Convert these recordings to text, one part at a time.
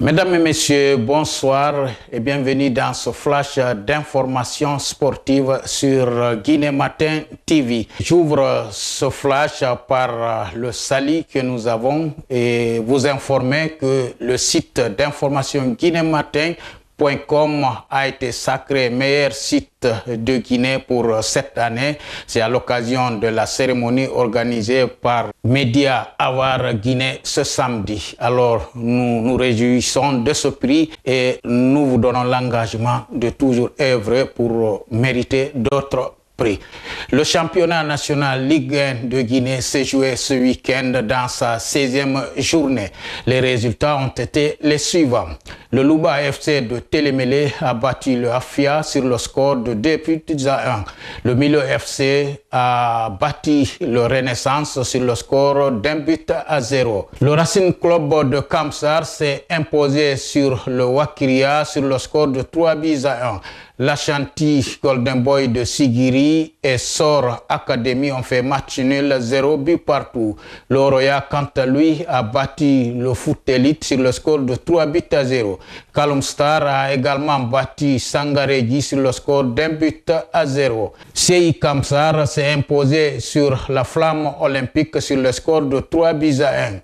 Mesdames et messieurs, bonsoir et bienvenue dans ce flash d'informations sportives sur Guinée Matin TV. J'ouvre ce flash par le salut que nous avons et vous informer que le site d'information guinématin.com a été sacré meilleur site de Guinée pour cette année. C'est à l'occasion de la cérémonie organisée par Média Avar Guinée ce samedi. Alors, nous nous réjouissons de ce prix et nous vous donnons l'engagement de toujours œuvrer pour mériter d'autres prix. Le championnat national Ligue 1 de Guinée s'est joué ce week-end dans sa 16e journée. Les résultats ont été les suivants. Le Louba FC de Télémélé a battu le Afia sur le score de 2-1. Le Milo FC a battu le Renaissance sur le score d'1-0. Le Racing Club de Kamsar s'est imposé sur le Wakiria sur le score de 3-1. L'Ashanti Golden Boy de Sigiri et Sor Academy ont fait match nul 0 but partout. Le Roya, quant à lui, a battu le Foot Elite sur le score de 3-0. Kalum Star a également battu Sangaréji sur le score d'1-0. CI Kamsar s'est imposé sur la Flamme Olympique sur le score de 3-1.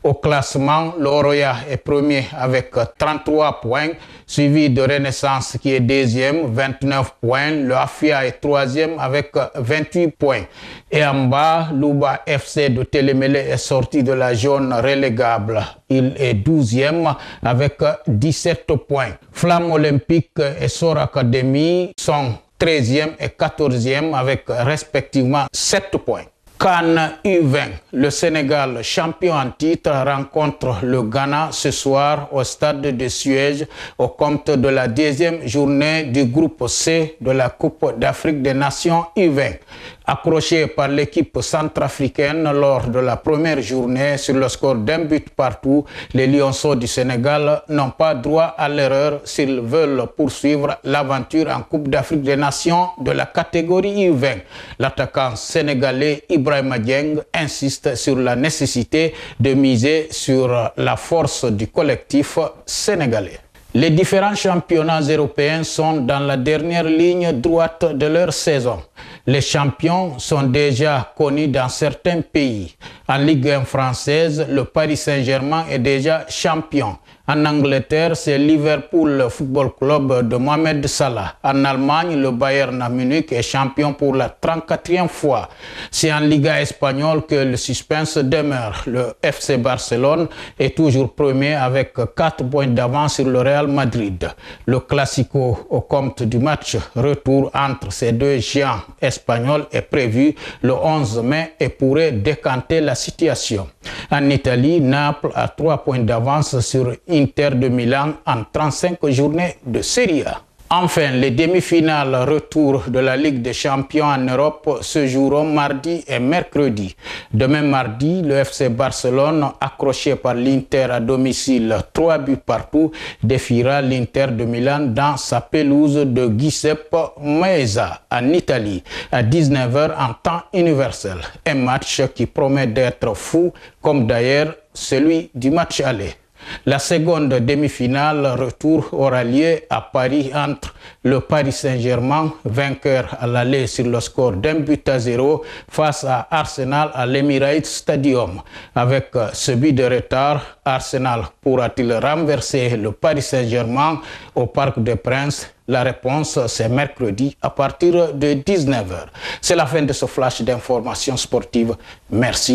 Au classement, le Oroya est premier avec 33 points, suivi de Renaissance qui est deuxième, 29 points. Le Afia est troisième avec 28 points. Et en bas, Louba FC de Télémélé est sorti de la zone relégable. Il est 12e avec 17 points. Flamme Olympique et Sor Academy sont 13e et 14e avec respectivement 7 points. CAN U20, le Sénégal, champion en titre, rencontre le Ghana ce soir au stade de Suège au compte de la deuxième journée du groupe C de la Coupe d'Afrique des Nations U20. Accroché par l'équipe centrafricaine lors de la première journée sur le score d'1 partout, les Lionceaux du Sénégal n'ont pas droit à l'erreur s'ils veulent poursuivre l'aventure en Coupe d'Afrique des Nations de la catégorie U20. L'attaquant sénégalais Ibrahima Dieng insiste sur la nécessité de miser sur la force du collectif sénégalais. Les différents championnats européens sont dans la dernière ligne droite de leur saison. Les champions sont déjà connus dans certains pays. En Ligue 1 française, le Paris Saint-Germain est déjà champion. En Angleterre, c'est Liverpool Football Club de Mohamed Salah. En Allemagne, le Bayern Munich est champion pour la 34e fois. C'est en Liga espagnole que le suspense demeure. Le FC Barcelone est toujours premier avec 4 points d'avance sur le Real Madrid. Le Classico au compte du match retour entre ces deux géants espagnols est prévu le 11 mai et pourrait décanter la situation. En Italie, Naples a 3 points d'avance sur Inter de Milan en 35 journées de Serie A. Enfin, les demi-finales retour de la Ligue des Champions en Europe se joueront mardi et mercredi. Demain mardi, le FC Barcelone, accroché par l'Inter à domicile 3 buts partout, défiera l'Inter de Milan dans sa pelouse de Giuseppe Meazza en Italie à 19h en temps universel. Un match qui promet d'être fou, comme d'ailleurs celui du match aller. La seconde demi-finale retour aura lieu à Paris entre le Paris Saint-Germain, vainqueur à l'aller sur le score d'1-0 face à Arsenal à l'Emirates Stadium. Avec ce but de retard, Arsenal pourra-t-il renverser le Paris Saint-Germain au Parc des Princes? La réponse, c'est mercredi à partir de 19h. C'est la fin de ce flash d'informations sportives. Merci.